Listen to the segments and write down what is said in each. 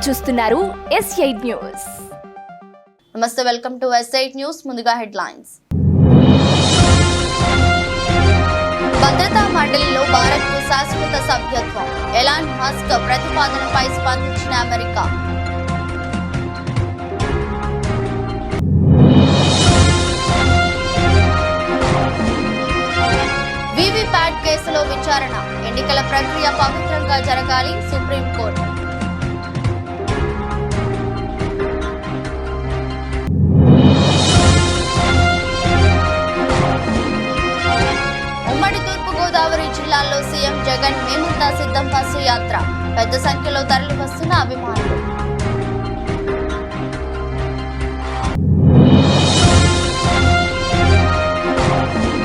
మీరు చూస్తున్నారు S8 news. నమస్తే, వెల్కమ్ టు S8 న్యూస్. ముందుగా హెడ్లైన్స్. భద్రతా మండలిలో భారత్కు శాశ్వత సభ్యత్వం. ఎలాన్ మస్క్ ప్రతిపాదనపై స్పందించిన అమెరికా. వీవీప్యాట్ కేసులో విచారణ. ఎన్నికల ప్రక్రియ పవిత్రంగా జరగాలి సుప్రీంకోర్టు. ఉమ్మడి తూర్పుగోదావరి జిల్లాలో సీఎం జగన్ మేమంతా సిద్ధం బస్సు యాత్ర. పెద్ద సంఖ్యలో తరలి వస్తున్న అభిమానులు.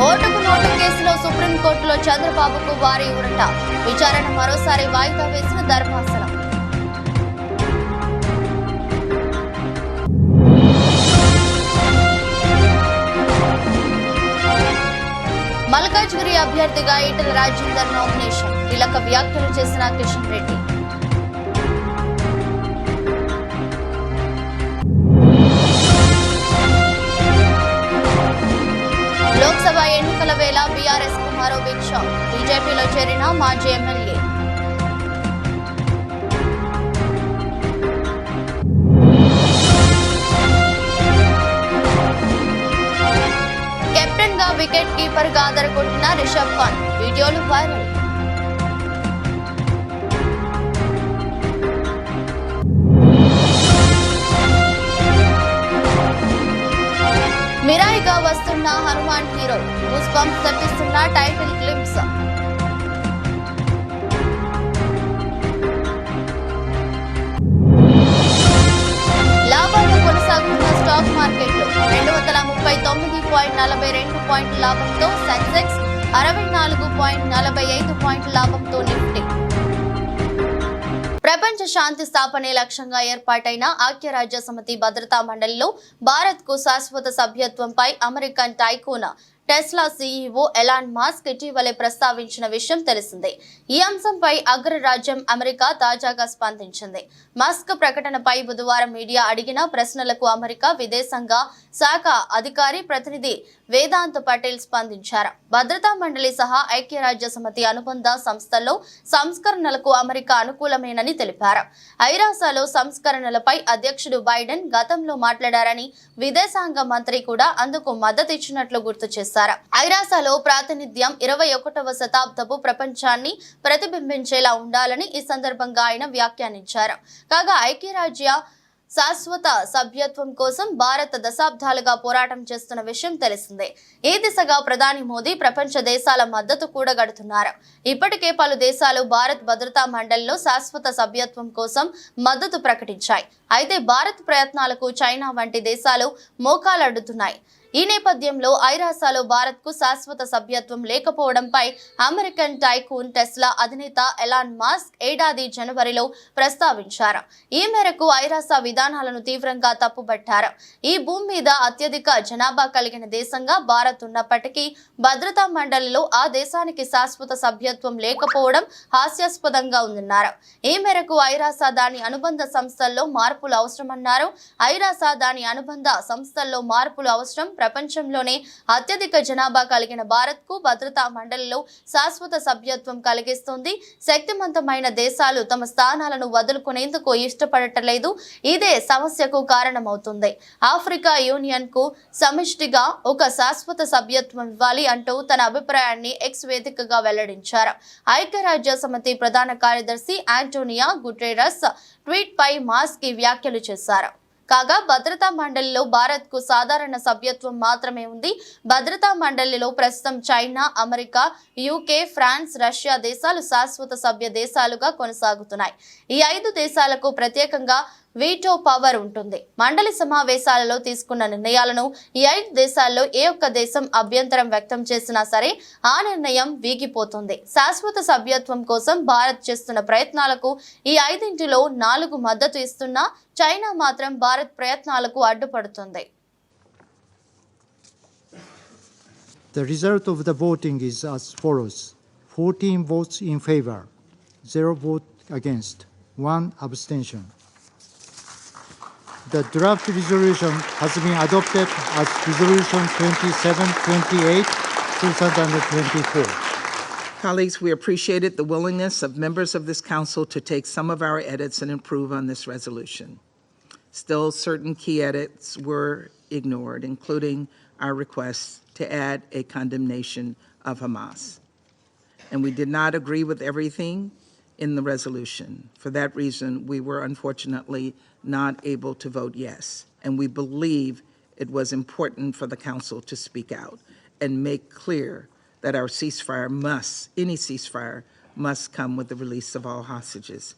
ఓటుకు నోటు కేసులో సుప్రీంకోర్టులో చంద్రబాబుకు భారీ ఊరట. విచారణ మరోసారి వాయిదా వేసిన ధర్మాసనం. మల్కాజ్గిరి అభ్యర్థిగా ఈటెల రాజేందర్ నామినేషన్. కీలక వ్యాఖ్యలు చేసిన కిషన్ రెడ్డి. లోక్సభ ఎన్నికల వేళ బీఆర్ఎస్ కు మరో భిక్ష. బీజేపీలో చేరిన మాజీ ఎమ్మెల్యే. కెప్టెన్ గా వికెట్ కీపర్ గా ఆదరగొట్టిన రిషబ్ పంత్. వీడియోలు వైరల్. మిరాయిగా వస్తున్న హనుమాన్ హీరో. గూస్ బంప్స్ తెప్పిస్తున్న టైటిల్ క్లిప్స్. లాభాలు కొనసాగుతున్న స్టాక్ మార్కెట్లు. 239.42 పాయింట్ల లాభంతో సెన్సెక్స్, 64.45 పాయింట్ల లాభంతో నిఫ్టీ. ప్రపంచ శాంతి స్థాపనే లక్ష్యంగా ఏర్పాటైన ఐక్యరాజ్య సమితి భద్రతా మండలిలో భారత్ కు శాశ్వత సభ్యత్వంపై American tycoon Tesla CEO Elon Musk ఇటీవలే ప్రస్తావించిన విషయం తెలిసిందే. ఈ అంశంపై అగ్రరాజ్యం అమెరికా తాజాగా స్పందించింది. మస్క్ ప్రకటనపై బుధవారం మీడియా అడిగిన ప్రశ్నలకు అమెరికా విదేశాంగ శాఖ అధికారి ప్రతినిధి వేదాంత్ పటేల్ స్పందించారు. భద్రతా మండలి సహా ఐక్యరాజ్య సమితి అనుబంధ సంస్థల్లో సంస్కరణలకు అమెరికా అనుకూలమేనని తెలిపారు. ఐరాసలో సంస్కరణలపై అధ్యక్షుడు బైడెన్ గతంలో మాట్లాడారని, విదేశాంగ మంత్రి కూడా అందుకు మద్దతిచ్చినట్లు గుర్తు చేశారు. ఐరాసలో ప్రాతినిధ్యం 21వ శతాబ్దపు ప్రపంచాన్ని ప్రతిబింబించేలా ఉండాలని ఈ సందర్భంగా ఆయన వ్యాఖ్యానించారు. కాగా ఐక్యరాజ్య శాశ్వత సభ్యత్వం కోసం భారత్ దశాబ్దాలుగా పోరాటం చేస్తున్న విషయం తెలిసిందే. ఈ దిశగా ప్రధాని మోదీ ప్రపంచ దేశాల మద్దతు కూడగడుతున్నారు. ఇప్పటికే పలు దేశాలు భారత్ భద్రతా మండలిలో శాశ్వత సభ్యత్వం కోసం మద్దతు ప్రకటించాయి. అయితే భారత్ ప్రయత్నాలకు చైనా వంటి దేశాలు మోకాలడ్డుతున్నాయి. ఈ నేపథ్యంలో ఐరాసలో భారత్ కు శాశ్వత సభ్యత్వం లేకపోవడంపై అమెరికన్ టైకూన్ టెస్లా అధినేత ఎలాన్ మస్క్ ఏడాది జనవరిలో ప్రస్తావించారు. ఈ మేరకు ఐరాస విధానాలను తీవ్రంగా తప్పుబట్టారు. ఈ భూమి మీద అత్యధిక జనాభా కలిగిన దేశంగా భారత్ ఉన్నప్పటికీ భద్రతా మండలిలో ఆ దేశానికి శాశ్వత సభ్యత్వం లేకపోవడం హాస్యాస్పదంగా ఉందన్నారు. ఈ మేరకు ఐరాస దాని అనుబంధ సంస్థల్లో మార్పులు అవసరమన్నారు. ఐరాస దాని అనుబంధ సంస్థల్లో మార్పులు అవసరం. ప్రపంచంలోనే అత్యధిక జనాభా కలిగిన భారత్ కు భద్రతా మండలిలో శాశ్వత సభ్యత్వం కలిగిస్తుంది. శక్తివంతమైన దేశాలు తమ స్థానాలను వదులుకునేందుకు ఇష్టపడటలేదు. ఇదే సమస్యకు కారణమవుతుంది. ఆఫ్రికా యూనియన్ కు సమిష్టిగా ఒక శాశ్వత సభ్యత్వం ఇవ్వాలి అంటూ తన అభిప్రాయాన్ని ఎక్స్ వేదికగా వెల్లడించారు. ఐక్యరాజ్య సమితి ప్రధాన కార్యదర్శి ఆంటోనియో గుటెరస్ ట్వీట్ పై మాస్క్ ఈ వ్యాఖ్యలు చేశారు. కాగా భద్రతా మండలిలో భారత్ కు సాధారణ సభ్యత్వం మాత్రమే ఉంది. భద్రతా మండలిలో ప్రస్తుతం China, America, UK, France, Russia దేశాలు శాశ్వత సభ్య దేశాలుగా కొనసాగుతున్నాయి. ఈ 5 దేశాలకు ప్రత్యేకంగా వీటో పవర్ ఉంటుంది. మండలి సమావేశాలలో తీసుకున్న నిర్ణయాలను ఈ 5 దేశాల్లో ఏ ఒక్క దేశం అభ్యంతరం వ్యక్తం చేసినా సరే ఆ నిర్ణయం వీగిపోతుంది. శాశ్వత సభ్యత్వం కోసం భారత్ చేస్తున్న ప్రయత్నాలకు ఈ 5లో 4 మద్దతు ఇస్తున్నా చైనా మాత్రం భారత్ ప్రయత్నాలకు అడ్డుపడుతుంది. The result of the voting is as follows: 14 votes in favor, 0 vote against, 1 abstention. the draft resolution has been adopted as Resolution 2728, 2024. Colleagues, we appreciated the willingness of members of this council to take some of our edits and improve on this resolution. Still, certain key edits were ignored, including our request to add a condemnation of Hamas. And we did not agree with everything in the resolution. For that reason, we were unfortunately not able to vote yes. And we believe it was important for the council to speak out and make clear that our any ceasefire must come with the release of all hostages.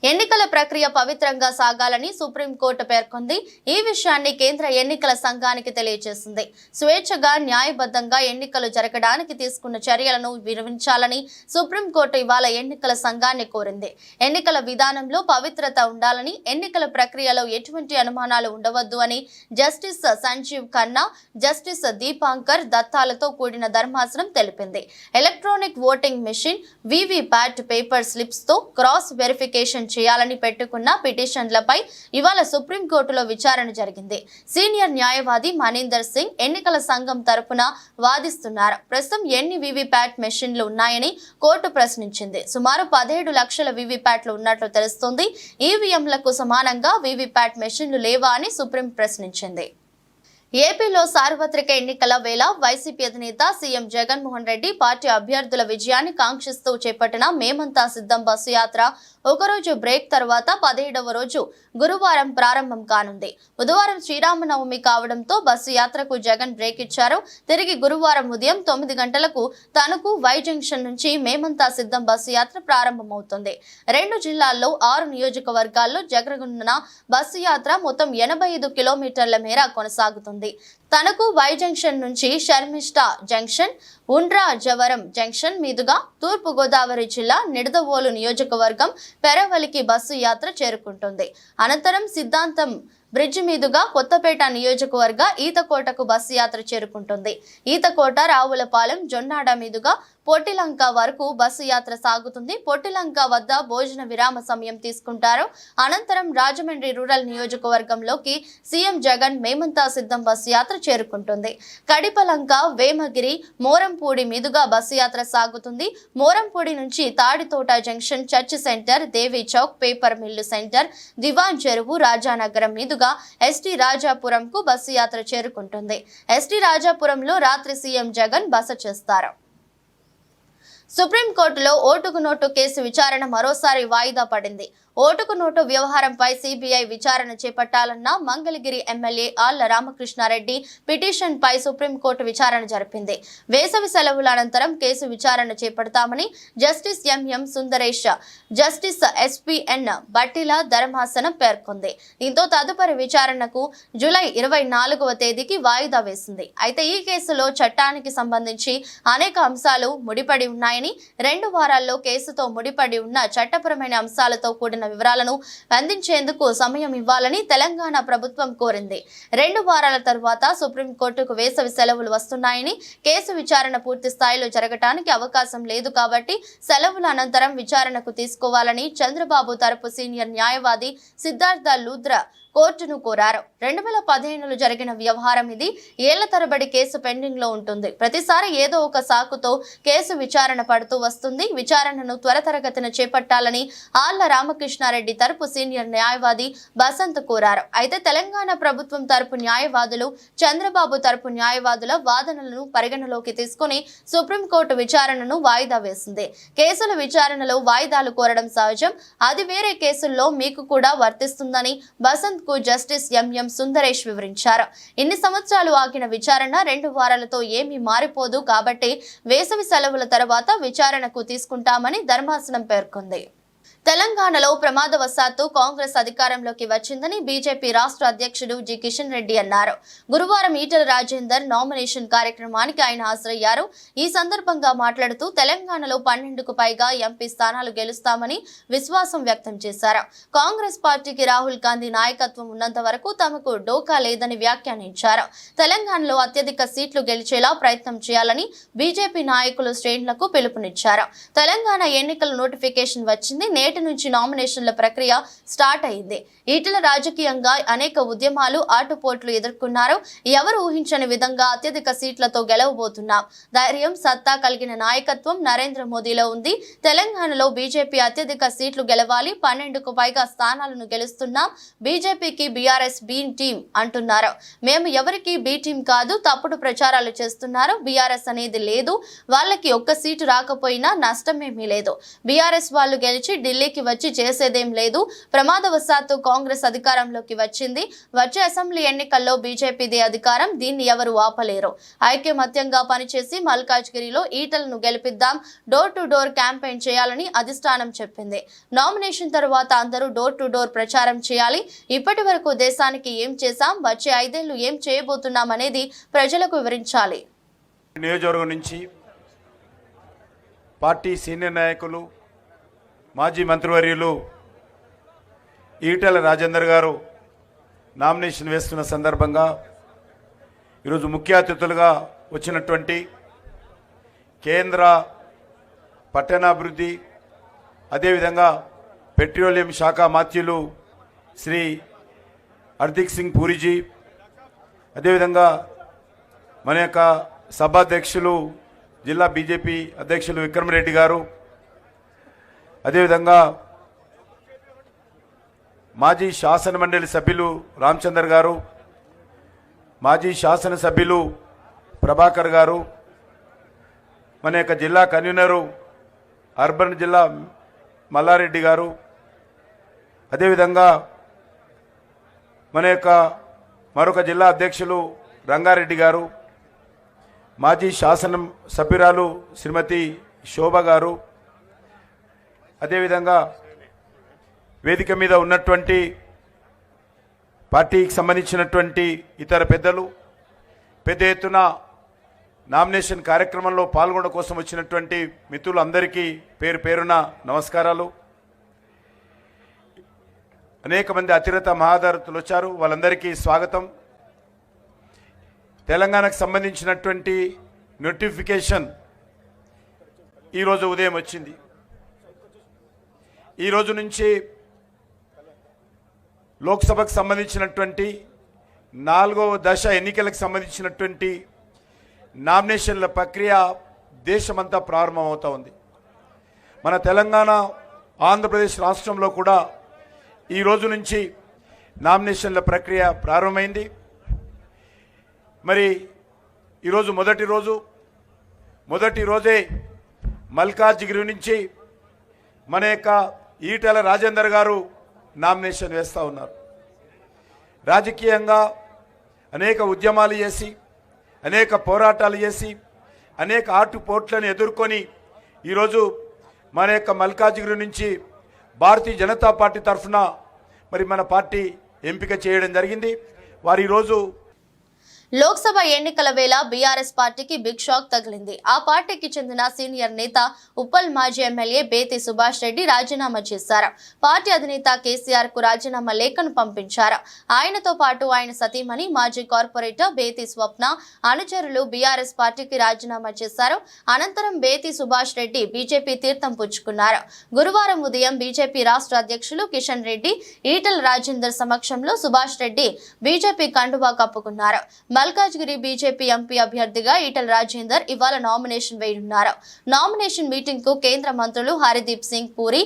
ఎన్నికల ప్రక్రియ పవిత్రంగా సాగాలని supreme court పేర్కొంది. ఈ విషయాన్ని కేంద్ర ఎన్నికల సంఘానికి తెలియజేసింది. స్వేచ్ఛగా న్యాయబద్ధంగా ఎన్నికలు జరగడానికి తీసుకున్న చర్యలను వివరించాలని సుప్రీంకోర్టు ఇవాళ ఎన్నికల సంఘాన్ని కోరింది. ఎన్నికల విధానంలో పవిత్రత ఉండాలని, ఎన్నికల ప్రక్రియలో ఎటువంటి అనుమానాలు ఉండవద్దు అని జస్టిస్ సంజీవ్ ఖన్నా, జస్టిస్ దీపాంకర్ దత్తాలతో కూడిన ధర్మాసనం తెలిపింది. Electronic voting machine, VVPAT paper slips తో క్రాస్ వెరిఫికేషన్ చేయాలని పెట్టుకున్న పిటిషన్లపై ఇవాళ సుప్రీంకోర్టులో విచారణ జరిగింది. సీనియర్ న్యాయవాది మనీందర్ సింగ్ ఎన్నికల సంఘం తరపున వాదిస్తున్నారు. ప్రస్తుతం ఎన్ని వీవీప్యాట్ మెషిన్లు ఉన్నాయని కోర్టు ప్రశ్నించింది. సుమారు 17 లక్షల వీవీప్యాట్లు ఉన్నట్లు తెలుస్తోంది. ఈవీఎంలకు సమానంగా వీవీప్యాట్ మెషిన్లు లేవా అని సుప్రీం ప్రశ్నించింది. ఏపీలో సార్వత్రిక ఎన్నికల వేళ వైసీపీ అధినేత సీఎం జగన్మోహన్ రెడ్డి పార్టీ అభ్యర్థుల విజయాన్ని కాంక్షిస్తూ చేపట్టిన మేమంతా సిద్ధం బస్సు యాత్ర ఒకరోజు బ్రేక్ తర్వాత 17వ రోజు గురువారం ప్రారంభం కానుంది. బుధవారం శ్రీరామనవమి కావడంతో బస్సు యాత్రకు జగన్ బ్రేక్ ఇచ్చారు. తిరిగి గురువారం ఉదయం 9 గంటలకు తణుకు వై జంక్షన్ నుంచి మేమంతా సిద్ధం బస్సు యాత్ర ప్రారంభమవుతుంది. 2 జిల్లాల్లో 6 నియోజకవర్గాల్లో జరగనున్న బస్సు యాత్ర మొత్తం 85 కిలోమీటర్ల మేర కొనసాగుతుంది. తణుకు వై జంక్షన్ నుంచి షర్మిష్ఠా జంక్షన్, ఉండ్రాజవరం జంక్షన్ మీదుగా తూర్పు గోదావరి జిల్లా నిడదవోలు నియోజకవర్గం పెరవలికి బస్సు యాత్ర చేరుకుంటుంది. అనంతరం సిద్ధాంతం బ్రిడ్జ్ మీదుగా కొత్తపేట నియోజకవర్గ ఈతకోటకు బస్సు యాత్ర చేరుకుంటుంది. ఈతకోట, రావులపాలెం, జొన్నాడ మీదుగా పొట్టిలంక వరకు బస్సు యాత్ర సాగుతుంది. పొట్టిలంక వద్ద భోజన విరామ సమయం తీసుకుంటారు. అనంతరం రాజమండ్రి రూరల్ నియోజకవర్గంలోకి సీఎం జగన్ మేమంతా సిద్ధం బస్సు యాత్ర చేరుకుంటుంది. కడిపలంక, వేమగిరి, మోరంపూడి మీదుగా బస్సు యాత్ర సాగుతుంది. మోరంపూడి నుంచి తాడితోట జంక్షన్, చర్చ్ సెంటర్, దేవి చౌక్, పేపర్ మిల్లు సెంటర్, దివాన్ చెరువు, రాజానగరం మీదుగా ఎస్టీ రాజాపురంకు బస్సు యాత్ర చేరుకుంటుంది. ఎస్టీ రాజాపురంలో రాత్రి సీఎం జగన్ బస చేస్తారు. సుప్రీంకోర్టులో ఓటుకు నోటు కేసు విచారణ మరోసారి వాయిదా పడింది. ఓటుకు నోటు వ్యవహారంపై సిబిఐ విచారణ చేపట్టాలన్న మంగళగిరి ఎమ్మెల్యే ఆళ్ల రామకృష్ణారెడ్డి పిటిషన్పై సుప్రీంకోర్టు విచారణ జరిపింది. వేసవి సెలవుల అనంతరం కేసు విచారణ చేపడతామని justice MM Sundaresh, justice SPN బట్టిల ధర్మాసనం పేర్కొంది. దీంతో తదుపరి విచారణకు జూలై 24వ తేదీకి వాయిదా వేసింది. అయితే ఈ కేసులో చట్టానికి సంబంధించి అనేక అంశాలు ముడిపడి ఉన్నాయని, 2 వారాల్లో కేసుతో ముడిపడి ఉన్న చట్టపరమైన అంశాలతో కూడిన వివరాలను అందించేందుకు సమయం ఇవ్వాలని తెలంగాణ ప్రభుత్వం కోరింది. 2 వారాల తర్వాత సుప్రీంకోర్టుకు వేసవి సెలవులు వస్తున్నాయని, కేసు విచారణ పూర్తి స్థాయిలో జరగటానికి అవకాశం లేదు కాబట్టి సెలవుల అనంతరం విచారణకు తీసుకోవాలని చంద్రబాబు తరపు సీనియర్ న్యాయవాది సిద్ధార్థ లూద్రా కోర్టును కోరారు. 2015లో జరిగిన వ్యవహారం ఇది. ఏళ్ల తరబడి కేసు పెండింగ్ లో ఉంటుంది. ప్రతిసారి ఏదో ఒక సాకుతో కేసు విచారణ పడుతూ వస్తుంది. విచారణను త్వరతరగతిన చేపట్టాలని ఆళ్ల రామకృష్ణారెడ్డి తరపు సీనియర్ న్యాయవాది బసంత్ కోరారు. అయితే తెలంగాణ ప్రభుత్వం తరపు న్యాయవాదులు, చంద్రబాబు తరపు న్యాయవాదుల వాదనలను పరిగణలోకి తీసుకుని సుప్రీంకోర్టు విచారణను వాయిదా వేసింది. కేసుల విచారణలో వాయిదాలు కోరడం సహజం. అది వేరే కేసుల్లో మీకు కూడా వర్తిస్తుందని బసంత్ జస్టిస్ ఎంఎం సుందరేష్ వివరించారు. ఇన్ని సంవత్సరాలు ఆగిన విచారణ 2 వారాలతో ఏమీ మారిపోదు కాబట్టి వేసవి సెలవుల తర్వాత విచారణకు తీసుకుంటామని ధర్మాసనం పేర్కొంది. తెలంగాణలో ప్రమాదవశాత్తు కాంగ్రెస్ అధికారంలోకి వచ్చిందని బీజేపీ రాష్ట్ర అధ్యక్షుడు జి కిషన్ రెడ్డి అన్నారు. గురువారం ఈటెల రాజేందర్ నామినేషన్ కార్యక్రమానికి ఆయన హాజరయ్యారు. ఈ సందర్భంగా మాట్లాడుతూ తెలంగాణలో 12కు పైగా ఎంపీ స్థానాలు గెలుస్తామని విశ్వాసం వ్యక్తం చేశారు. కాంగ్రెస్ పార్టీకి రాహుల్ గాంధీ నాయకత్వం ఉన్నంత వరకు తమకు డోకా లేదని వ్యాఖ్యానించారు. తెలంగాణలో అత్యధిక సీట్లు గెలిచేలా ప్రయత్నం చేయాలని బీజేపీ నాయకులు శ్రేణులకు పిలుపునిచ్చారు. తెలంగాణ ఎన్నికల నోటిఫికేషన్ వచ్చింది. నేటి నేటి నుంచి నామినేషన్ల ప్రక్రియ స్టార్ట్ అయింది. ఈటెల రాజకీయంగా అనేక ఉద్యమాలు ఆటుపోట్లు ఎదుర్కొన్నారు. ఎవరు ఊహించని విధంగా అత్యధిక సీట్లతో గెలవబోతున్నాం. ధైర్యం, సత్తా కలిగిన నాయకత్వం నరేంద్ర మోదీలో ఉంది. తెలంగాణలో బీజేపీ అత్యధిక సీట్లు గెలవాలి. 12కు పైగా స్థానాలను గెలుస్తున్నాం. బీజేపీకి బీఆర్ఎస్ బి టీం అంటున్నారు. మేము ఎవరికి బి టీం కాదు, తప్పుడు ప్రచారాలు చేస్తున్నారు. బీఆర్ఎస్ అనేది లేదు. వాళ్ళకి ఒక్క సీటు రాకపోయినా నష్టమేమీ లేదు. బీఆర్ఎస్ వాళ్ళు గెలిచి ఢిల్లీకి వచ్చి చేసేదేం లేదు. ప్రమాదవశాత్తు కాంగ్రెస్ అధికారంలోకి వచ్చింది. వచ్చే అసెంబ్లీ ఎన్నికల్లో బీజేపీదే అధికారం. దీన్ని ఎవరు ఆపలేరు. ఐక్యమత్యంగా పనిచేసి మల్కాజ్గిరిలో ఈటలను గెలిపిద్దాం. డోర్ టు డోర్ క్యాంపెయిన్ చేయాలని అధిష్టానం చెప్పింది. నామినేషన్ తర్వాత అందరూ డోర్ టు డోర్ ప్రచారం చేయాలి. ఇప్పటి వరకు దేశానికి ఏం చేశాం, వచ్చే 5 ఏళ్లు ఏం చేయబోతున్నాం అనేది ప్రజలకు వివరించాలి. నియోజకవర్గం నుంచి పార్టీ సీనియర్ నాయకులు, మాజీ మంత్రివర్యులు ఈటెల రాజేందర్ గారు నామినేషన్ వేస్తున్న సందర్భంగా ఈరోజు ముఖ్య అతిథులుగా వచ్చినటువంటి కేంద్ర పట్టణాభివృద్ధి అదేవిధంగా పెట్రోలియం శాఖ మాత్యులు శ్రీ హర్దీప్ సింగ్ పూరిజీ, అదేవిధంగా మన యొక్క సభాధ్యక్షులు జిల్లా బీజేపీ అధ్యక్షులు విక్రమరెడ్డి గారు, అదేవిధంగా మాజీ శాసనమండలి సభ్యులు రామచందర్ గారు, మాజీ శాసనసభ్యులు ప్రభాకర్ గారు, మన యొక్క జిల్లా కన్వీనరు అర్బన్ జిల్లా మల్లారెడ్డి గారు, అదేవిధంగా మన యొక్క మరొక జిల్లా అధ్యక్షులు రంగారెడ్డి గారు, మాజీ శాసన సభ్యురాలు శ్రీమతి శోభ గారు, అదేవిధంగా వేదిక మీద ఉన్నటువంటి పార్టీకి సంబంధించినటువంటి ఇతర పెద్దలు, పెద్ద ఎత్తున నామినేషన్ కార్యక్రమంలో పాల్గొనడం కోసం వచ్చినటువంటి మిత్రులందరికీ పేరు పేరున నమస్కారాలు. అనేక మంది అతిరథ మహాదారతులు వచ్చారు, వాళ్ళందరికీ స్వాగతం. తెలంగాణకు సంబంధించినటువంటి నోటిఫికేషన్ ఈరోజు ఉదయం వచ్చింది. ఈరోజు నుంచి లోక్సభకు సంబంధించినటువంటి 4వ దశ ఎన్నికలకు సంబంధించినటువంటి నామినేషన్ల ప్రక్రియ దేశమంతా ప్రారంభమవుతూ ఉంది. మన తెలంగాణ, ఆంధ్రప్రదేశ్ రాష్ట్రంలో కూడా ఈ రోజు నుంచి నామినేషన్ల ప్రక్రియ ప్రారంభమైంది. మరి ఈరోజు మొదటి రోజే మల్కాజ్గిరి నుంచి మన యొక్క ఈటెల రాజేందర్ గారు నామినేషన్ వేస్తూ ఉన్నారు. రాజకీయంగా అనేక ఉద్యమాలు చేసి, అనేక పోరాటాలు చేసి, అనేక ఆటుపోట్లను ఎదుర్కొని ఈరోజు మన యొక్క మల్కాజ్గిరి నుంచి భారతీయ జనతా పార్టీ తరఫున మరి మన పార్టీ ఎంపిక చేయడం జరిగింది. వారు ఈరోజు లోక్సభ ఎన్నికల వేళ బీఆర్ఎస్ పార్టీకి బిగ్ షాక్ తగిలింది. ఆ పార్టీకి చెందిన సీనియర్ నేత ఉప్పల్ మాజీ ఎమ్మెల్యే బేతి సుభాష్ రెడ్డి రాజీనామా చేశారు. పార్టీ అధినేత కేసీఆర్ కు రాజీనామా లేఖను పంపించారు. ఆయనతో పాటు ఆయన సతీమణి మాజీ కార్పొరేటర్ బేతి స్వప్న అనుచరులు బీఆర్ఎస్ పార్టీకి రాజీనామా చేశారు. అనంతరం బేతి సుభాష్ రెడ్డి బీజేపీ తీర్థం పుచ్చుకున్నారు. గురువారం ఉదయం బీజేపీ రాష్ట్ర అధ్యక్షులు కిషన్ రెడ్డి, ఈటెల రాజేందర్ సమక్షంలో సుభాష్ రెడ్డి బీజేపీ కండువా కప్పుకున్నారు. మల్కాజ్గిరి బీజేపీ ఎంపీ అభ్యర్థిగా ఈటెల రాజేందర్ ఇవాళ నామినేషన్ వేయనున్నారు. నామినేషన్ మీటింగ్ కు కేంద్ర మంత్రులు హర్దీప్ సింగ్ పూరి,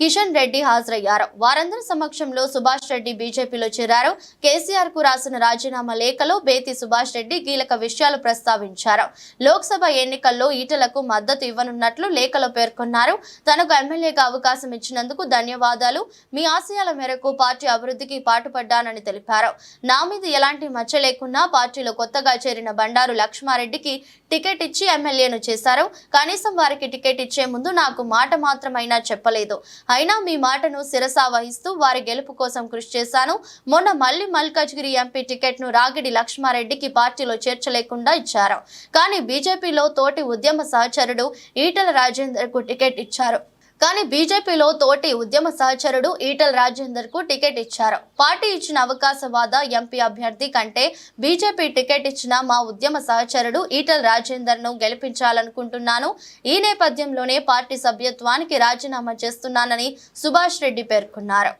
కిషన్ రెడ్డి హాజరయ్యారు. వారందరి సమక్షంలో సుభాష్ రెడ్డి బీజేపీలో చేరారు. కేసీఆర్ కు రాసిన రాజీనామా లేఖలో బేతి సుభాష్ రెడ్డి కీలక విషయాలు ప్రస్తావించారు. లోక్సభ ఎన్నికల్లో ఈటెలకు మద్దతు ఇవ్వనున్నట్లు లేఖలో పేర్కొన్నారు. తనకు ఎమ్మెల్యేగా అవకాశం ఇచ్చినందుకు ధన్యవాదాలు. మీ ఆశయాల మేరకు పార్టీ అభివృద్ధికి పాటుపడ్డానని తెలిపారు. నా మీద ఎలాంటి మచ్చ లేకున్నా పార్టీలో కొత్తగా చేరిన బండారు లక్ష్మారెడ్డికి టికెట్ ఇచ్చి ఎమ్మెల్యేను చేశారు. కనీసం వారికి టికెట్ ఇచ్చే ముందు నాకు మాట మాత్రమైనా చెప్పలేదు. అయినా మీ మాటను శిరసా వహిస్తూ వారి గెలుపు కోసం కృషి చేశాను. మొన్న మళ్లీ మల్కాజ్గిరి ఎంపీ టికెట్ ను రాగిడి లక్ష్మారెడ్డికి పార్టీలో చేర్చలేకుండా ఇచ్చారు. కానీ బీజేపీలో తోటి ఉద్యమ సహచరుడు ఈటెల రాజేందర్ కు టికెట్ ఇచ్చారు. కాంగ్రెస్ పార్టీలో చేరిన తర్వాత 2 నెలల క్రితం బీజేపీలో చేరారు. 2 నెలల క్రితం బీజేపీ అధిష్టానం 2 నెలల క్రితం ఈటెల రాజేందర్ కు టికెట్ ఇచ్చారు. కానీ బీజేపీలో తోటి ఉద్యమ సహచరుడు ఈటల రాజేందర్ కు టికెట్ ఇచ్చారు. పార్టీ ఇచ్చిన అవకాశవాద ఎంపీ అభ్యర్థి కంటే బీజేపీ టికెట్ ఇచ్చిన మా ఉద్యమ సహచరుడు ఈటల రాజేందర్ ను గెలిపించాలనుకుంటున్నాను. ఈ నేపథ్యంలోనే పార్టీ సభ్యత్వానికి రాజీనామా చేస్తున్నానని సుభాష్ రెడ్డి పేర్కొన్నారు.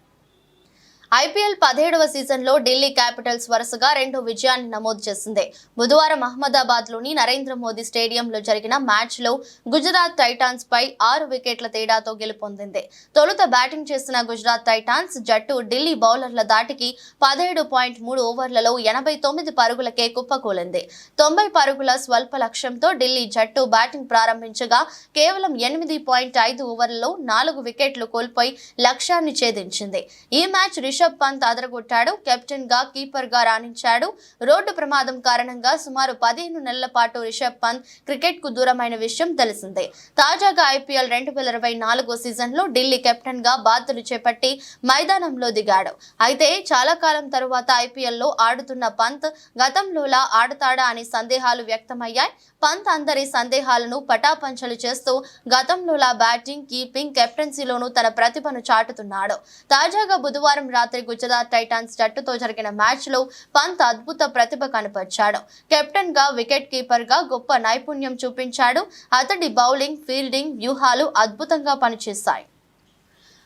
ఐపీఎల్ 17వ సీజన్లో ఢిల్లీ క్యాపిటల్స్ వరుసగా 2 విజయాన్ని నమోదు చేసింది. బుధవారం అహ్మదాబాద్లోని నరేంద్ర మోదీ స్టేడియంలో జరిగిన మ్యాచ్లో గుజరాత్ టైటాన్స్ పై 6 వికెట్ల తేడాతో గెలుపొందింది. తొలుత బ్యాటింగ్ చేసిన గుజరాత్ టైటాన్స్ జట్టు ఢిల్లీ బౌలర్ల దాటికి 17.3 ఓవర్లలో 89 పరుగులకే కుప్పకూలింది. 90 పరుగుల స్వల్ప లక్ష్యంతో ఢిల్లీ జట్టు బ్యాటింగ్ ప్రారంభించగా కేవలం 8.5 ఓవర్లలో 4 వికెట్లు కోల్పోయి లక్ష్యాన్ని ఛేదించింది. ఈ మ్యాచ్ రిషబ్ పంత్ అదరగొట్టాడు. కెప్టెన్ గా కీపర్ గా రాణించాడు. రోడ్డు ప్రమాదం కారణంగా సుమారు 15 నెలల పాటు రిషబ్ పంత్ క్రికెట్ కు దూరమైన విషయం తెలిసిందే. తాజాగా ఐపీఎల్ 2024 సీజన్ లో ఢిల్లీ కెప్టెన్ గా బాధ్యతలు చేపట్టి మైదానంలో దిగాడు. అయితే చాలా కాలం తరువాత ఐపీఎల్ లో ఆడుతున్న పంత్ గతంలోలా ఆడతాడా అని సందేహాలు వ్యక్తమయ్యాయి. పంత్ అందరి సందేహాలను పటాపంచలు చేస్తూ గతంలోలా బ్యాటింగ్, కీపింగ్, కెప్టెన్సీలోనూ తన ప్రతిభను చాటుతున్నాడు. తాజాగా బుధవారం రాత్రి గుజరాత్ టైటాన్స్ జట్టుతో జరిగిన మ్యాచ్ లో పంత్ అద్భుత ప్రతిభ కనపరిచాడు. కెప్టెన్ గా, వికెట్ కీపర్ గా గొప్ప నైపుణ్యం చూపించాడు. అతడి బౌలింగ్, ఫీల్డింగ్ వ్యూహాలు అద్భుతంగా పనిచేశాయి.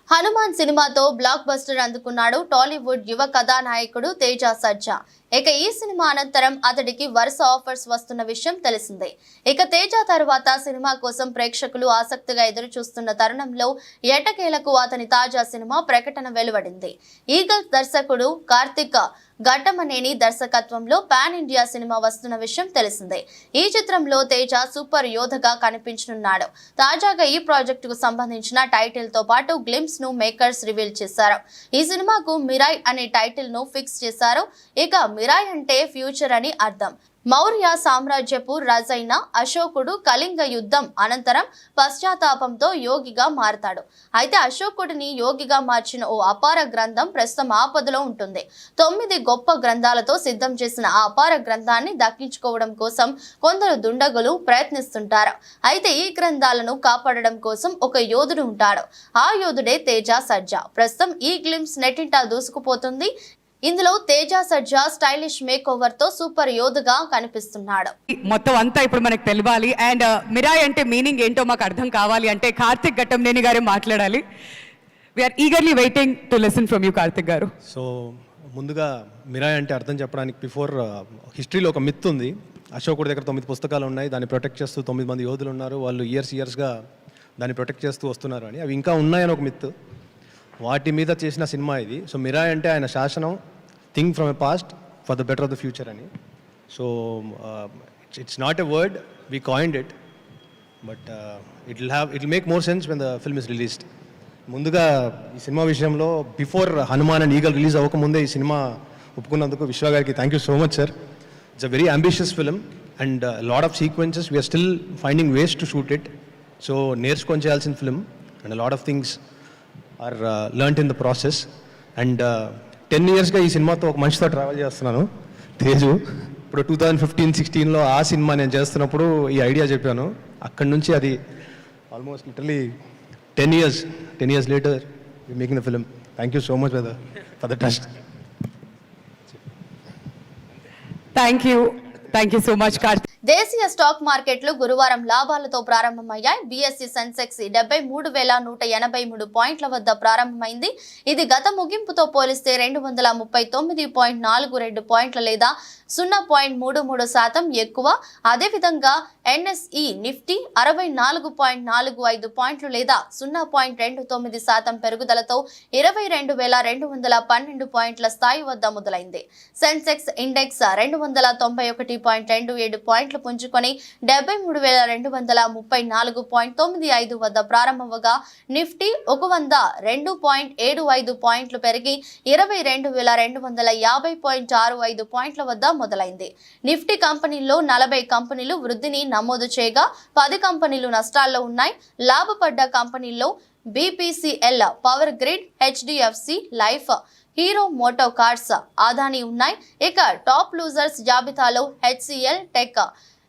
హనుమాన్ సినిమాతో బ్లాక్ బస్టర్ అందుకున్నాడు టాలీవుడ్ యువ కథానాయకుడు తేజ సజ్జా. ఇక ఈ సినిమా అనంతరం అతడికి వరుస ఆఫర్స్ వస్తున్న విషయం తెలిసిందే. ఇక తేజ తర్వాత సినిమా కోసం ప్రేక్షకులు ఆసక్తిగా ఎదురు చూస్తున్న తరుణంలో ఎట్టకేలకు అతని తాజా సినిమా ప్రకటన వెలువడింది. ఈగల్ దర్శకుడు కార్తిక్ ఘట్టమనేని దర్శకత్వంలో పాన్ ఇండియా సినిమా వస్తున్న విషయం తెలిసిందే. ఈ చిత్రంలో తేజ సూపర్ యోధగా కనిపించనున్నాడు. తాజాగా ఈ ప్రాజెక్టుకు సంబంధించిన టైటిల్ తో పాటు గ్లింప్స్ ను మేకర్స్ రివీల్ చేశారు. ఈ సినిమాకు మిరాయ్ అనే టైటిల్ ను ఫిక్స్ చేశారు. ఇక మిరాయ్ అంటే ఫ్యూచర్ అని అర్థం. మౌర్య సామ్రాజ్యపు రాజైన అశోకుడు కళింగ యుద్ధం అనంతరం పశ్చాత్తాపంతో యోగిగా మారతాడు. అయితే అశోకుడిని యోగిగా మార్చిన ఓ అపార గ్రంథం ప్రస్తుతం ఆపదలో ఉంటుంది. 9 గొప్ప గ్రంథాలతో సిద్ధం చేసిన ఆ అపార గ్రంథాన్ని దక్కించుకోవడం కోసం కొందరు దుండగులు ప్రయత్నిస్తుంటారు. అయితే ఈ గ్రంథాలను కాపాడడం కోసం ఒక యోధుడు ఉంటాడు. ఆ యోధుడే తేజ సజ్జా. ప్రస్తుతం ఈ గ్లింప్స్ నెట్టింట దూసుకుపోతుంది. ఇందులో తేజ సజ్జా స్టైలిష్ మేక్ ఓవర్ తో సూపర్ యోధుగా కనిపిస్తున్నాడు. మొత్తం అంతా ఇప్పుడు మనకు తెలియాలి. అండ్ మిరాయ్ అంటే మీనింగ్ ఏంటో మాకు అర్థం కావాలి అంటే కార్తిక్ ఘట్టమనేని గారే మాట్లాడాలి. We are eagerly waiting to listen from you Karthik గారు. సో ముందుగా మిరాయ్ అంటే అర్థం చెప్పడానికి బిఫోర్ హిస్టరీలో ఒక మిత్ ఉంది. అశోకుడి దగ్గర 9 పుస్తకాలు ఉన్నాయి. దాన్ని ప్రొటెక్ట్ చేస్తూ 9 మంది యోధులు ఉన్నారు. వాళ్ళు ఇయర్స్గా దాన్ని ప్రొటెక్ట్ చేస్తూ వస్తున్నారు అని. అవి ఇంకా ఉన్నాయని ఒక మిత్. వాటి మీద చేసిన సినిమా ఇది. సో మిరాయ్ అంటే ఆయన శాసనం, think from a past for the better of the future అని. So it's not a word, we coined it, but it will make more sense when the film is released. ముందుగా ఈ సినిమా విషయంలో before Hanuman and Eagle release అవ్వకముందే ఈ సినిమా ఒప్పుకున్నందుకు విశ్వ గారికి thank you so much sir. It's a very ambitious film and lot of sequences we are still finding ways to shoot it. So నేర్చుకొని చేయాల్సిన film and lot of things are learned in the process. And 10 yearsగా ఈ సినిమాతో ఒక మనిషితో travel చేస్తున్నాను, తేజు. ఇప్పుడు 2015-16లో ఆ సినిమా నేను చేస్తున్నప్పుడు ఈ ఐడియా చెప్పాను. అక్కడి నుంచి అది almost literally 10 years later we're making the film. Thank you so much for the trust. Thank you so much Karthik. దేశీయ స్టాక్ మార్కెట్లు గురువారం లాభాలతో ప్రారంభమయ్యాయి. బీఎస్ఈ సెన్సెక్స్ 73,183 పాయింట్ల వద్ద ప్రారంభమైంది. ఇది గత ముగింపుతో పోలిస్తే 239.42 పాయింట్ల లేదా 0.33% ఎక్కువ. అదేవిధంగా ఎన్ఎస్ఈ నిఫ్టీ 64.45 పాయింట్లు లేదా 0.29% పెరుగుదలతో 22,212 పాయింట్ల స్థాయి వద్ద మొదలైంది. సెన్సెక్స్ ఇండెక్స్ 291.27 పాయింట్లు పుంజుకొని 73,234.95 వద్ద ప్రారంభమవగా నిఫ్టీ 102.75 పాయింట్లు పెరిగి 22,250.65 పాయింట్ల వద్ద మొదలైంది. నిఫ్టీ కంపెనీల్లో 40 కంపెనీలు వృద్ధిని నమోదు చేయగా 10 కంపెనీలు నష్టాల్లో ఉన్నాయి. లాభపడ్డ కంపెనీల్లో BPCL, Power Grid, HDFC Life, Hero MotoCorp, Adani ఉన్నాయి. ఇక టాప్ లూజర్స్ జాబితాలో HCL Tech,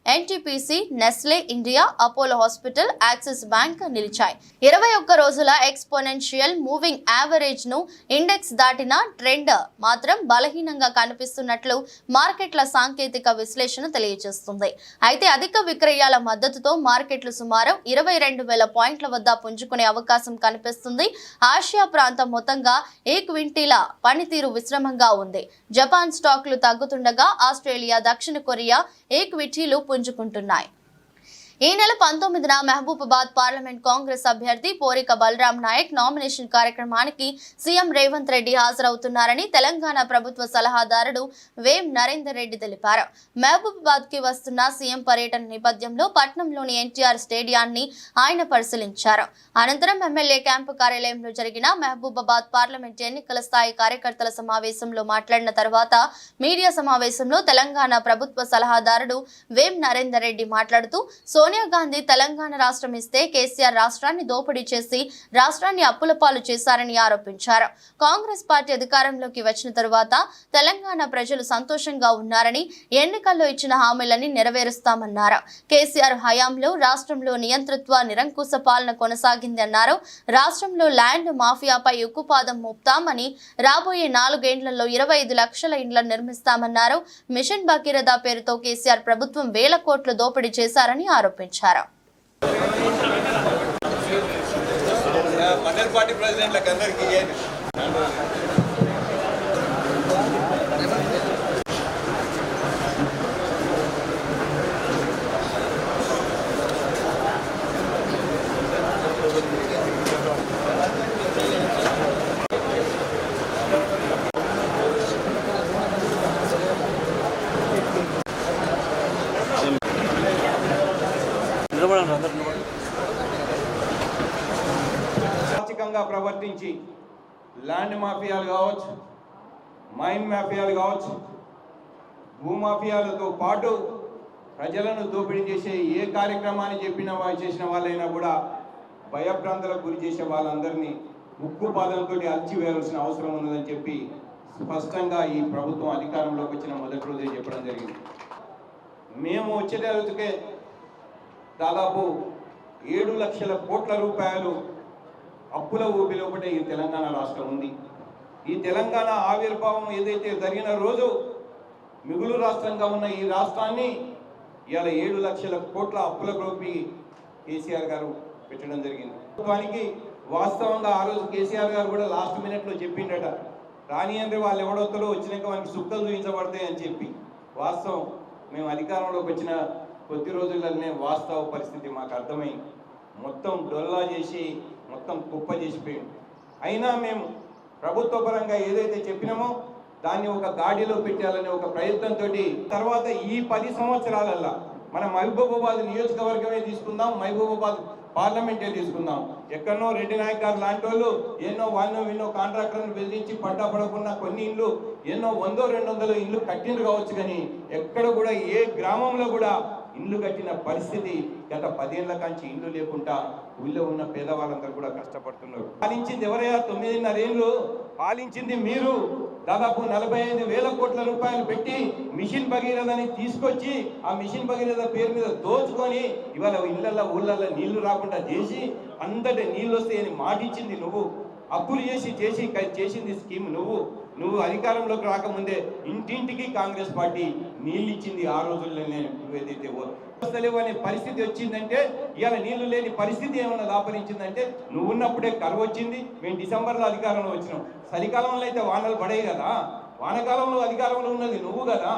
NTPC, Nestle India, Apollo Hospital, Axis Bank నిలిచాయి. 21 రోజుల ఎక్స్పోనెన్షియల్ మూవింగ్ యావరేజ్ ను ఇండెక్స్ దాటిన ట్రెండ్ మాత్రం బలహీనంగా కనిపిస్తున్నట్లు మార్కెట్ల సాంకేతిక విశ్లేషణ తెలియజేస్తుంది. అయితే అధిక విక్రయాల మద్దతుతో మార్కెట్లు సుమారు 22,000 పాయింట్ల వద్ద పుంజుకునే అవకాశం కనిపిస్తుంది. ఆసియా ప్రాంతం మొత్తంగా ఈక్విటీల పనితీరు విశ్రమంగా ఉంది. జపాన్ స్టాక్లు తగ్గుతుండగా ఆస్ట్రేలియా, దక్షిణ కొరియా ఈక్విటీలు పుంజుకుంటున్నాయి. ఈ నెల 19న మహబూబాబాద్ పార్లమెంట్ కాంగ్రెస్ అభ్యర్థి పోరిక బలరాం నాయక్ నామినేషన్ కార్యక్రమానికి సీఎం రేవంత్ రెడ్డి హాజరవుతున్నారని తెలంగాణ ప్రభుత్వ సలహాదారుడు వేం నరేందర్ రెడ్డి తెలిపారు. మహబూబాబాద్ కి వస్తున్న సీఎం పర్యటన నేపథ్యంలో పట్నంలోని ఎన్టీఆర్ స్టేడియాన్ని ఆయన పరిశీలించారు. అనంతరం ఎమ్మెల్యే క్యాంపు కార్యాలయంలో జరిగిన మహబూబాబాద్ పార్లమెంట్ ఎన్నికల స్థాయి కార్యకర్తల సమావేశంలో మాట్లాడిన తర్వాత మీడియా సమావేశంలో తెలంగాణ ప్రభుత్వ సలహాదారుడు వేం నరేందర్ రెడ్డి మాట్లాడుతూ సోనియా గాంధీ తెలంగాణ రాష్ట్రం ఇస్తే కేసీఆర్ రాష్ట్రాన్ని దోపిడీ చేసి రాష్ట్రాన్ని అప్పుల పాలు చేశారని ఆరోపించారు. కాంగ్రెస్ పార్టీ అధికారంలోకి వచ్చిన తరువాత తెలంగాణ ప్రజలు సంతోషంగా ఉన్నారని, ఎన్నికల్లో ఇచ్చిన హామీలని నెరవేరుస్తామన్నారు. కేసీఆర్ హయాంలో రాష్ట్రంలో నియంతృత్వ నిరంకుశ పాలన కొనసాగింది అన్నారు. రాష్ట్రంలో ల్యాండ్ మాఫియాపై ఉక్కుపాదం మోపుతామని, రాబోయే 4 ఏళ్లలో 25 లక్షల ఇండ్లను నిర్మిస్తామన్నారు. మిషన్ భగీరథ పేరుతో కేసీఆర్ ప్రభుత్వం వేల కోట్లు దోపిడీ చేశారని ఆరోపించారు. మండల్ పార్టీ ప్రెసిడెంట్లకు అందరికీ ఆర్థికంగా ప్రవర్తించి ల్యాండ్ మాఫియాలు కావచ్చు, మైన్ మాఫియాలు కావచ్చు, భూమాఫియాలతో పాటు ప్రజలను దోపిడీ చేసే ఏ కార్యక్రమాన్ని చేసిన వాళ్ళైనా కూడా భయభ్రాంతులకు గురి చేసే వాళ్ళందరినీ ఉక్కుపాదంతో అల్చివేయాల్సిన అవసరం ఉన్నదని చెప్పి స్పష్టంగా ఈ ప్రభుత్వం అధికారంలోకి వచ్చిన మొదటి రోజే చెప్పడం జరిగింది. మేము వచ్చేటకే దాదాపు 7 లక్షల కోట్ల రూపాయలు అప్పుల ఊబిలో ఒకటే ఈ తెలంగాణ రాష్ట్రం ఉంది. ఈ తెలంగాణ ఆవిర్భావం ఏదైతే జరిగిన రోజు మిగులు రాష్ట్రంగా ఉన్న ఈ రాష్ట్రాన్ని ఇవాళ 7 లక్షల కోట్ల అప్పుల గ్రూపి కేసీఆర్ గారు పెట్టడం జరిగింది. దానికి వాస్తవంగా ఆ రోజు కేసీఆర్ గారు కూడా లాస్ట్ మినిట్లో చెప్పిండట, రాని అంటే వాళ్ళు ఎవడొస్తారో వచ్చినాక మనకి సుక్కలు చూపించబడతాయి అని చెప్పి. వాస్తవం మేము అధికారంలోకి వచ్చిన కొద్ది రోజుల్లోనే వాస్తవ పరిస్థితి మాకు అర్థమై మొత్తం డొల్లా చేసి మొత్తం కుప్ప చేసిపోయింది. అయినా మేము ప్రభుత్వ పరంగా ఏదైతే చెప్పినామో దాన్ని ఒక గాడిలో పెట్టాలనే ఒక ప్రయత్నంతో తర్వాత ఈ 10 సంవత్సరాలల్లా మన మహబూబాబాద్ నియోజకవర్గమే తీసుకుందాం, మహబూబాబాద్ పార్లమెంటే తీసుకుందాం. ఎక్కడనో రెడ్డి నాయక్ గారు లాంటి వాళ్ళు ఎన్నో విన్నో కాంట్రాక్టర్లను బెదిరించి పడ్డా పడకుండా కొన్ని ఇళ్ళు ఎన్నో 100-200 ఇళ్ళు కట్టిండ్రు కావచ్చు, కానీ ఎక్కడ కూడా ఏ గ్రామంలో కూడా ఇల్లు కట్టిన పరిస్థితి గత 10 ఏళ్ల కాంచి ఇల్లు లేకుండా ఊళ్ళో ఉన్న పేదవాళ్ళందరూ కూడా కష్టపడుతున్నారు. పాలించింది ఎవరైనా 9.5 ఏళ్ళు పాలించింది మీరు. దాదాపు 45,000 కోట్ల రూపాయలు పెట్టి మిషన్ భగీరథని తీసుకొచ్చి ఆ మిషన్ భగీరథ పేరు మీద దోచుకొని ఇవాళ ఇళ్లలో ఊళ్ళల్లో నీళ్లు రాకుండా చేసి అందరి నీళ్ళు వస్తాయని మాటిచ్చింది నువ్వు. అప్పులు చేసింది స్కీమ్ నువ్వు అధికారంలోకి రాకముందే ఇంటింటికి కాంగ్రెస్ పార్టీ నీళ్ళు ఇచ్చింది. ఆ రోజుల్లోనే ఏదైతే వస్తలేవు అనే పరిస్థితి వచ్చిందంటే, ఇవాళ నీళ్లు లేని పరిస్థితి ఏమన్నా దాపరించిందంటే నువ్వు ఉన్నప్పుడే కరువు వచ్చింది. మేము డిసెంబర్లో అధికారంలో వచ్చినాం. చలికాలంలో అయితే వానలు పడేవి కదా, వానకాలంలో అధికారంలో ఉన్నది నువ్వు కదా.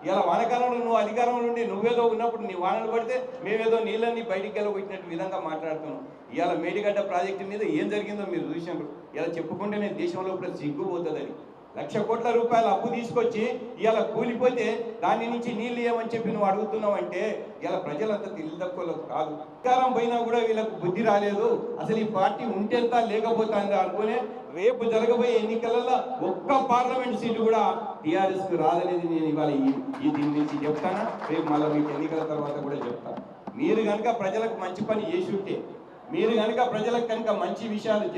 ఇలా వానకాలంలో నువ్వు అధికారంలో ఉండి నువ్వేదో ఉన్నప్పుడు నీ వానలు పడితే మేమేదో నీళ్ళని బయటికి వెళ్ళబోయినట్టు విధంగా మాట్లాడుతున్నాం. ఇవాళ మేడిగడ్డ ప్రాజెక్టు మీద ఏం జరిగిందో మీరు చూసినారు. ఇలా చెప్పుకుంటేనే దేశంలో ఇప్పుడు సిగ్గుపోతుందని 1,00,000 కోట్ల రూపాయలు అప్పు తీసుకొచ్చి ఇవాళ కూలిపోతే దాని నుంచి నీళ్ళు ఏమని చెప్పి నువ్వు అడుగుతున్నావు అంటే ఇలా ప్రజలంతా తెలివి తక్కువలో కాదు. అధికారం పోయినా కూడా వీళ్ళకు బుద్ధి రాలేదు. అసలు ఈ పార్టీ ఉంటేంత లేకపోతుందా అనుకునే రేపు జరగబోయే ఎన్నికలలో ఒక్క పార్లమెంట్ సీటు కూడా టీఆర్ఎస్కి రాదనేది నేను ఇవాళ దీని నుంచి చెప్తాను. రేపు మళ్ళీ మీకు ఎన్నికల తర్వాత కూడా చెప్తాను. మీరు కనుక ప్రజలకు మంచి పని చేసి ఉంటే, మీరు కనుక ప్రజలకు కనుక మంచి విషయాలు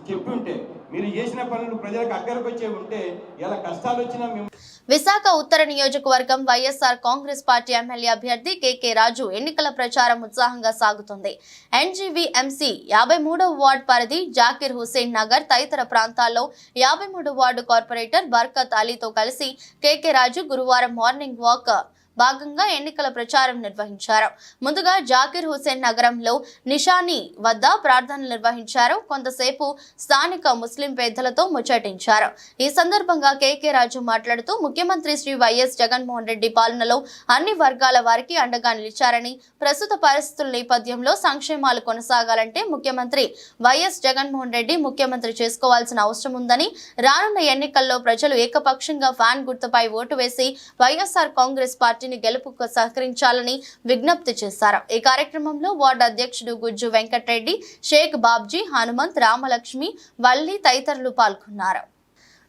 చెప్పి ఉంటే, మీరు చేసిన పనులు ప్రజలకు అక్కడికి వచ్చే ఉంటే ఇలా కష్టాలు వచ్చినా మేము విశాఖ ఉత్తర నియోజకవర్గం వైఎస్ఆర్ కాంగ్రెస్ పార్టీ ఎమ్మెల్యే అభ్యర్థి కేకే రాజు ఎన్నికల ప్రచారం ఉత్సాహంగా సాగుతుంది. ఎన్జీవీఎంసీ 53వ వార్డు పరిధి జాకిర్ హుసేన్ నగర్ తదితర ప్రాంతాల్లో 53వ వార్డు కార్పొరేటర్ బర్కత్ అలీతో కలిసి కేకే రాజు గురువారం మార్నింగ్ వాక్ భాగంగా ఎన్నికల ప్రచారం నిర్వహించారు. ముందుగా జాకిర్ హుసేన్ నగరంలో నిషానీ వద్ద ప్రార్థనలు నిర్వహించారు. కొంతసేపు స్థానిక ముస్లిం పెద్దలతో ముచ్చటించారు. ఈ సందర్భంగా కేకే రాజు మాట్లాడుతూ ముఖ్యమంత్రి శ్రీ వైఎస్ జగన్మోహన్ రెడ్డి పాలనలో అన్ని వర్గాల వారికి అండగా నిలిచారని, ప్రస్తుత పరిస్థితుల నేపథ్యంలో సంక్షేమాలు కొనసాగాలంటే ముఖ్యమంత్రి వైఎస్ జగన్మోహన్ రెడ్డి ముఖ్యమంత్రి చేసుకోవాల్సిన అవసరం ఉందని, రానున్న ఎన్నికల్లో ప్రజలు ఏకపక్షంగా ఫ్యాన్ గుర్తుపై ఓటు వేసి వైఎస్ఆర్ కాంగ్రెస్ పార్టీ గెలుపుకు సహకరించాలని విజ్ఞప్తి చేశారు. ఈ కార్యక్రమంలో వార్డు అధ్యక్షుడు గుజ్జు వెంకటరెడ్డి, షేక్ బాబ్జీ, హనుమంత్, రామలక్ష్మి, వల్లి తదితరులు పాల్గొన్నారు.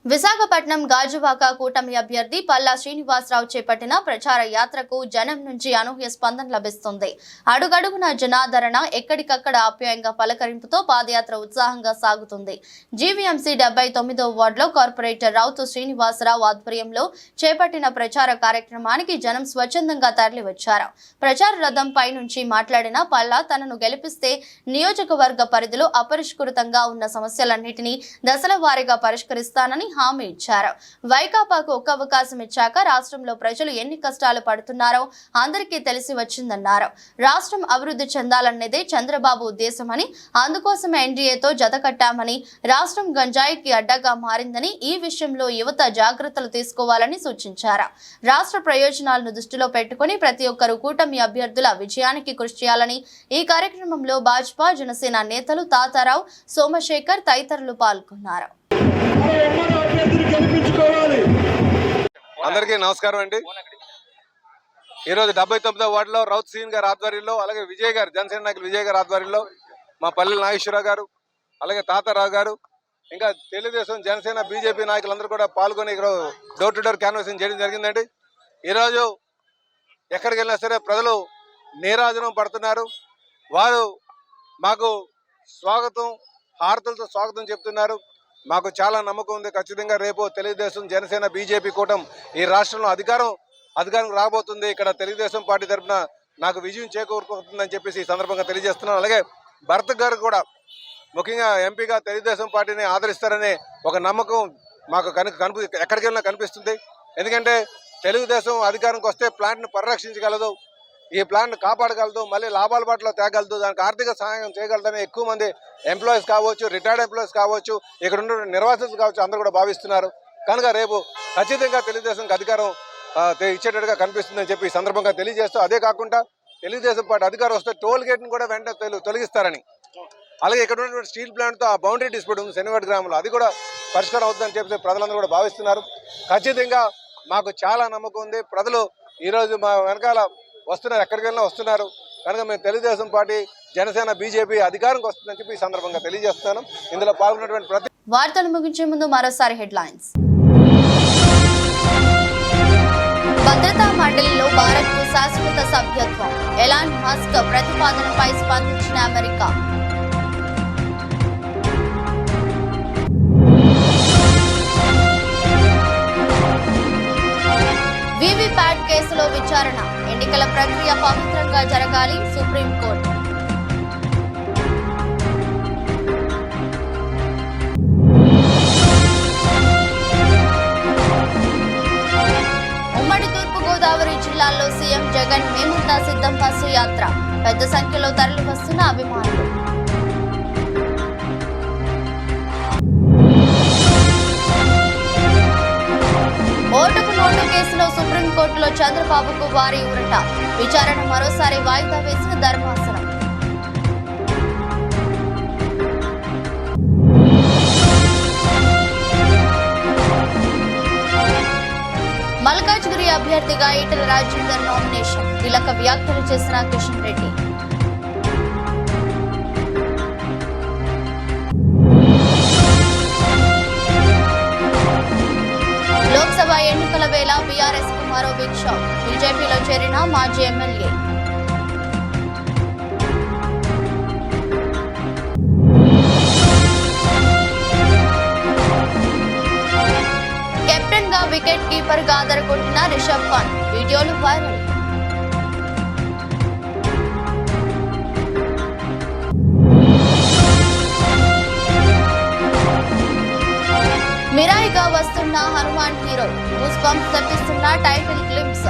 విశాఖపట్నం గాజువాక కూటమి అభ్యర్థి పల్లా శ్రీనివాసరావు చేపట్టిన ప్రచార యాత్రకు జనం నుంచి అనూహ్య స్పందన లభిస్తుంది. అడుగడుగున జనాదరణ, ఎక్కడికక్కడ ఆప్యాయంగా పలకరింపుతో పాదయాత్ర ఉత్సాహంగా సాగుతుంది. జీవీఎంసీ 79వ వార్డులో కార్పొరేటర్ రౌతు శ్రీనివాసరావు ఆధ్వర్యంలో చేపట్టిన ప్రచార కార్యక్రమానికి జనం స్వచ్ఛందంగా తరలివచ్చారు. ప్రచార రథంపై నుంచి మాట్లాడిన పల్లా తనను గెలిపిస్తే నియోజకవర్గ పరిధిలో అపరిష్కృతంగా ఉన్న సమస్యలన్నింటినీ దశల వారీగా పరిష్కరిస్తానని హామీ ఇచ్చారు. వైకాపాకు ఒక్క అవకాశం ఇచ్చాక రాష్ట్రంలో ప్రజలు ఎన్ని కష్టాలు పడుతున్నారో అందరికీ తెలిసి వచ్చిందన్నారు. రాష్ట్రం అభివృద్ధి చెందాలన్నదే చంద్రబాబు ఉద్దేశమని, అందుకోసమే ఎన్డీఏతో జతకట్టామని, రాష్ట్రం గంజాయికి అడ్డగా మారిందని, ఈ విషయంలో యువత జాగ్రత్తలు తీసుకోవాలని సూచించారు. రాష్ట్ర ప్రయోజనాలను దృష్టిలో పెట్టుకుని ప్రతి ఒక్కరూ కూటమి అభ్యర్థుల విజయానికి కృషి చేయాలని ఈ కార్యక్రమంలో భాజపా, జనసేన నేతలు తాతారావు, సోమశేఖర్ తదితరులు పాల్గొన్నారు. అందరికీ నమస్కారం అండి. ఈరోజు 79వ వార్డులో రౌత్ సీన్ గారి ఆధ్వర్యంలో, అలాగే విజయ్ గారు, జనసేన నాయకులు విజయ్ గారి ఆధ్వర్యంలో, మా పల్లెల నాగేశ్వరరావు గారు, అలాగే తాతారావు గారు, ఇంకా తెలుగుదేశం, జనసేన, బీజేపీ నాయకులందరూ కూడా పాల్గొని ఇక్కడ డోర్ టు డోర్ క్యాన్వాసింగ్ చేయడం జరిగిందండి. ఈరోజు ఎక్కడికి వెళ్ళినా సరే ప్రజలు నీరాజనం పడుతున్నారు. వారు మాకు స్వాగతం, హారతులతో స్వాగతం చెప్తున్నారు. మాకు చాలా నమ్మకం ఉంది, ఖచ్చితంగా రేపు తెలుగుదేశం, జనసేన, బీజేపీ కూటమి ఈ రాష్ట్రంలో అధికారం రాబోతుంది. ఇక్కడ తెలుగుదేశం పార్టీ తరఫున నాకు విజయం చేకూరుతుందని చెప్పేసి ఈ సందర్భంగా తెలియజేస్తున్నాను. అలాగే భరత్ గారు కూడా ముఖ్యంగా ఎంపీగా తెలుగుదేశం పార్టీని ఆదరిస్తారనే ఒక నమ్మకం మాకు ఎక్కడికి వెళ్ళినా కనిపిస్తుంది. ఎందుకంటే తెలుగుదేశం అధికారంకి వస్తే ప్లాంట్ను పరిరక్షించగలదు, ఈ ప్లాంట్ కాపాడగలదు, మళ్ళీ లాభాల బాటలో తేగలదు, దానికి ఆర్థిక సహాయం చేయగలదని ఎక్కువ మంది ఎంప్లాయీస్ కావచ్చు, రిటైర్డ్ ఎంప్లాయీస్ కావచ్చు, ఇక్కడ ఉన్న నిర్వాసితులు కావచ్చు, అందరూ కూడా భావిస్తున్నారు. కనుక రేపు ఖచ్చితంగా తెలుగుదేశంకి అధికారం ఇచ్చేటట్టుగా కనిపిస్తుందని చెప్పి ఈ సందర్భంగా తెలియజేస్తూ, అదే కాకుండా తెలుగుదేశం పార్టీ అధికారం వస్తే టోల్ గేట్ను కూడా వెంటనే తొలగిస్తారని, అలాగే ఇక్కడ ఉన్నటువంటి స్టీల్ ప్లాంట్తో ఆ బౌండరీ డిస్ప్యూట్ ఉంది శనివాడ గ్రామంలో, అది కూడా పరిష్కారం అవుతుందని చెప్పి ప్రజలందరూ కూడా భావిస్తున్నారు. ఖచ్చితంగా మాకు చాలా నమ్మకం ఉంది. ప్రజలు ఈరోజు మా వెనకాల వస్తున్నారు, ఎక్కడికి వెళ్ళినా వస్తున్నారు. కనుక మేము తెలుగుదేశం పార్టీ, జనసేన, బీజేపీ అధికారంకి వస్తుందని చెప్పి ఈ సందర్భంగా తెలియజేస్తున్నాను. ఇందులో పాల్గొన్నటువంటి ప్రతి వార్తలు ముగించే ముందు మరోసారి హెడ్లైన్స్. భద్రతా మండలిలో భారత్కు శాశ్వత సభ్యత్వం, ఎలాన్ మస్క్ ప్రతిపాదనపై స్పందించిన అమెరికా. వీవీప్యాట్ కేసులో విచారణ, ఎన్నికల ప్రక్రియ పవిత్రంగా జరగాలి, సుప్రీంకోర్టు. ఉమ్మడి తూర్పుగోదావరి జిల్లాల్లో సీఎం జగన్ మేమంతా సిద్ధం బస్సు యాత్ర, పెద్ద సంఖ్యలో తరలి వస్తున్న అభిమానులు. ఓటుకు నోటు కేసులో సుప్రీంకోర్టులో చంద్రబాబుకు భారీ ఊరట, విచారణ మరోసారి వాయిదా వేసిన ధర్మాసనం. మల్కాజ్గిరి అభ్యర్థిగా ఈటెల రాజేందర్ నామినేషన్, కీలక వ్యాఖ్యలు చేసిన కిషన్ రెడ్డి. లోక్సభ ఎన్నికల వేళ బీఆర్ఎస్ కు మరో బిగ్ షాక్, బీజేపీలో చేరిన మాజీ ఎమ్మెల్యే. కెప్టెన్ గా వికెట్ కీపర్ గా ఆదరగొట్టిన రిషబ్ పంత్ వీడియోలు వైరల్. మిరాయిగా వస్తున్న హనుమాన్ హీరో గూస్ బంప్స్ తెప్పిస్తున్న టైటిల్ గ్లింప్స్.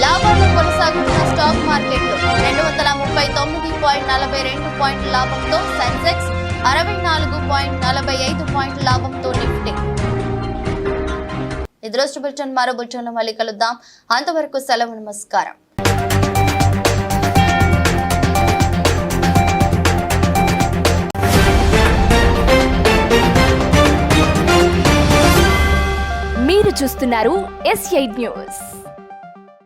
లాభాలు కొనసాగుతున్న స్టాక్ మార్కెట్లు 239.42 పాయింట్ల లాభంతో సెన్సెక్స్ 64.45 పాయింట్ల లాభంతో నిఫ్టీ. ఇది రోజు బులెటిన్. మరో బులెటిన్లో మళ్ళీ కలుద్దాం. అంతవరకు సెలవు. నమస్కారం. మీరు చూస్తున్నారు S8 న్యూస్.